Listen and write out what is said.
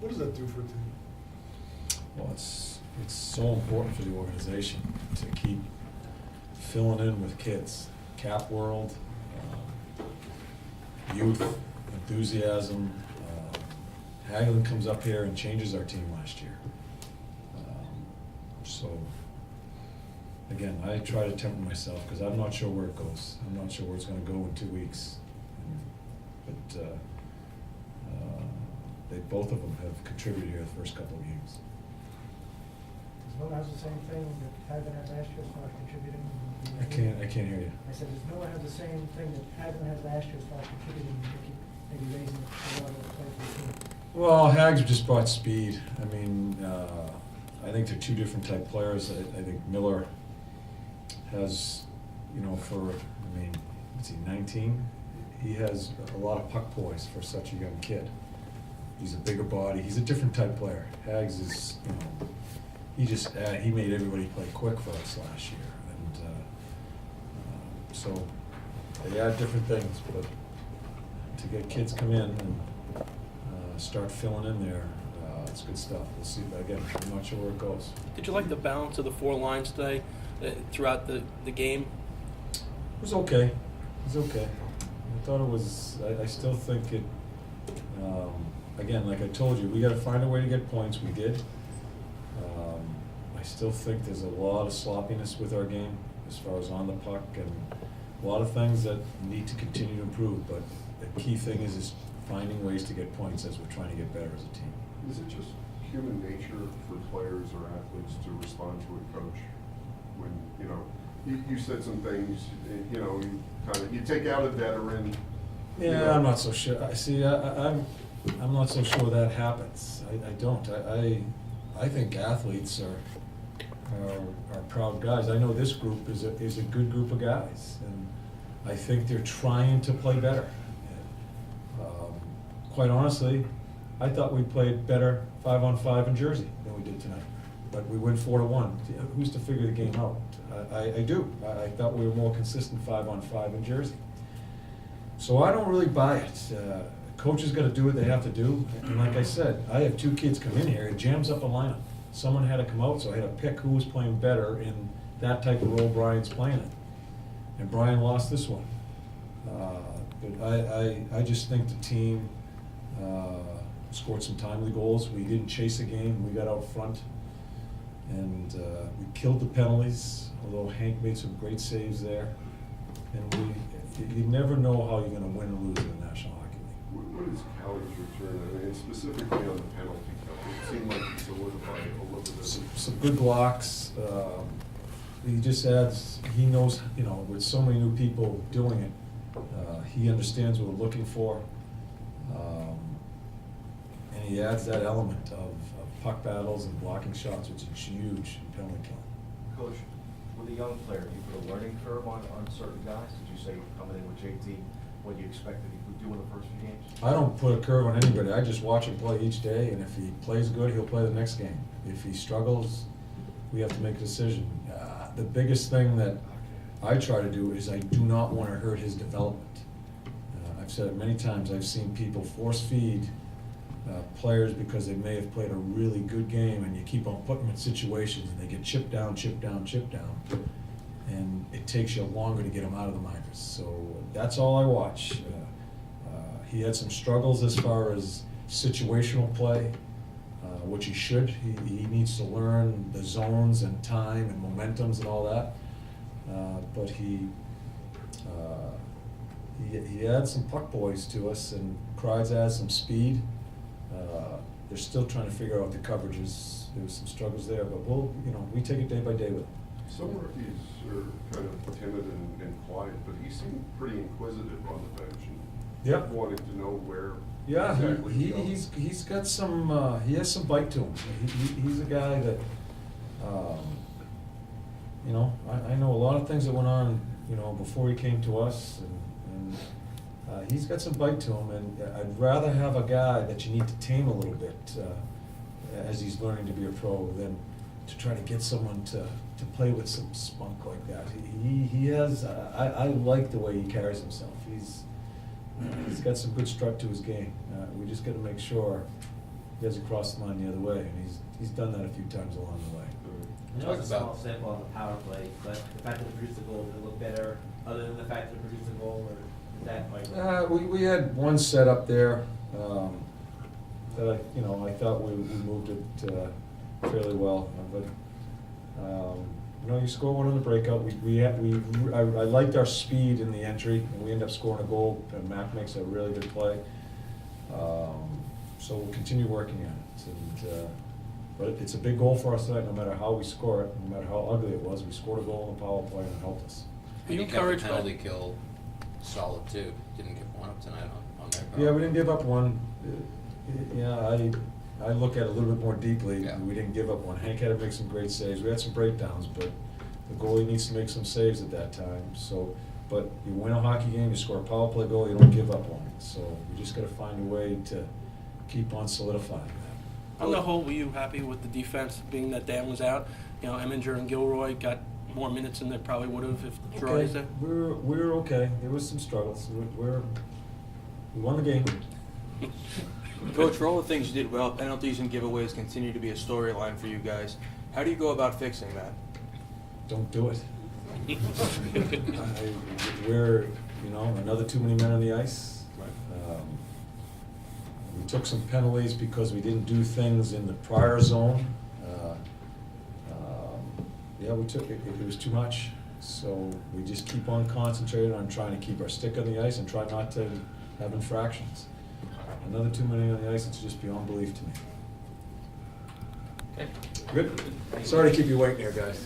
What does that do for a team? Well, it's so important for the organization to keep filling in with kids. Cap World, youth, enthusiasm. Hagelin comes up here and changes our team last year. So, again, I try to temper myself because I'm not sure where it goes. I'm not sure where it's going to go in 2 weeks. But both of them have contributed here the first couple of games. Does Miller has the same thing that Hagelin had last year as far as contributing? I can't hear you. I said, does Miller have the same thing that Hagelin had last year as far as contributing, maybe raising the level of play for the team? Well, Hags just brought speed. I mean, I think they're two different type players. I think Miller has, you know, I mean, what's he, 19? He has a lot of puck poise for such a young kid. He's a bigger body. He's a different type player. Hags is, you know, he made everybody play quick for us last year. And so they add different things, but to get kids come in and start filling in there, it's good stuff. We'll see. Again, I'm not sure where it goes. Did you like the balance of the four lines today throughout the game? It was okay. It was okay. I thought it was, I still think it, again, like I told you, we got to find a way to get points. We did. I still think there's a lot of sloppiness with our game as far as on the puck and a lot of things that need to continue to improve. But the key thing is finding ways to get points as we're trying to get better as a team. Is it just human nature for players or athletes to respond to a coach when, you know, you said some things, you know, you take out a veteran? Yeah, you know. I'm not so sure. I'm not so sure that happens. I don't. I think athletes are proud guys. I know this group is a good group of guys, and I think they're trying to play better. Quite honestly, I thought we played better 5-on-5 in Jersey than we did tonight. But we win 4-1. Who's to figure the game out? I do. I thought we were more consistent 5-on-5 in Jersey. So I don't really buy it. Coaches got to do what they have to do. And like I said, I have two kids come in here. It jams up a lineup. Someone had to come out, so I had to pick who was playing better in that type of role Brian's playing in. And Brian lost this one. But I just think the team scored some timely goals. We didn't chase a game. We got out front. And we killed the penalties, although Hank made some great saves there. And you never know how you're going to win or lose in the National Hockey League. What is Callie's return? I mean, specifically on the penalty kill. It seemed like he solidified a little bit. Some good blocks. He just adds, he knows, you know, with so many new people doing it, he understands what we're looking for. And he adds that element of puck battles and blocking shots, which is huge in penalty kill. Coach, with a young player, you put a learning curve on certain guys? Did you say coming in with JT, what you expected he would do in the first few games? I don't put a curve on anybody. I just watch him play each day, and if he plays good, he'll play the next game. If he struggles, we have to make a decision. The biggest thing that I try to do is I do not want to hurt his development. I've said it many times. I've seen people force feed players because they may have played a really good game, and you keep on putting them in situations, and they get chipped down, and it takes you longer to get them out of the minors. So that's all I watch. He had some struggles as far as situational play, which he should. He needs to learn the zones and time and momentums and all that. But he adds some puck boys to us, and Kreiz adds some speed. They're still trying to figure out the coverages. There was some struggles there, but we take it day by day with them. Some rookies are kind of timid and quiet, but he seemed pretty inquisitive on the bench. Yeah. Wanted to know where. Yeah, exactly he's got some. He has some bite to him. He's a guy that, I know a lot of things that went on, before he came to us, and he's got some bite to him. And I'd rather have a guy that you need to tame a little bit as he's learning to be a pro than to try to get someone to play with some spunk like that. He has. I like the way he carries himself. He's got some good strut to his game. We just got to make sure he hasn't crossed the line the other way, and he's done that a few times along the way. I know it's a small sample on the power play, but the fact that it produced a goal, did it look better, other than the fact that it produced a goal, or is that like? We had one set up there, that I thought we moved it fairly well, but, you score one on the breakout, I liked our speed in the entry, and we end up scoring a goal, and Mac makes a really good play. So we'll continue working on it, and, but it's a big goal for us tonight, no matter how we score it, no matter how ugly it was, we scored a goal on the power play and it helped us. Are you And you kept the encouraged by? penalty kill solid too. Didn't give one up tonight on that. Yeah, we didn't give up one. Yeah, I look at it a little bit more deeply. Yeah. We didn't give up one. Hank had to make some great saves. We had some breakdowns, but the goalie needs to make some saves at that time. So, but you win a hockey game, you score a power play goal, you don't give up one. So we just got to find a way to keep on solidifying that. On the whole, were you happy with the defense, being that Dan was out? Eminger and Gilroy got more minutes than they probably would have if Gerard was there. We're okay. There was some struggles. We won the game. Coach, for all the things you did well, penalties and giveaways continue to be a storyline for you guys. How do you go about fixing that? Don't do it. We're, another too many men on the ice. We took some penalties because we didn't do things in the prior zone. We took it. It was too much. So we just keep on concentrating on trying to keep our stick on the ice and try not to have infractions. Another too many on the ice, it's just beyond belief to me. Okay. Good? Sorry to keep you waiting here, guys.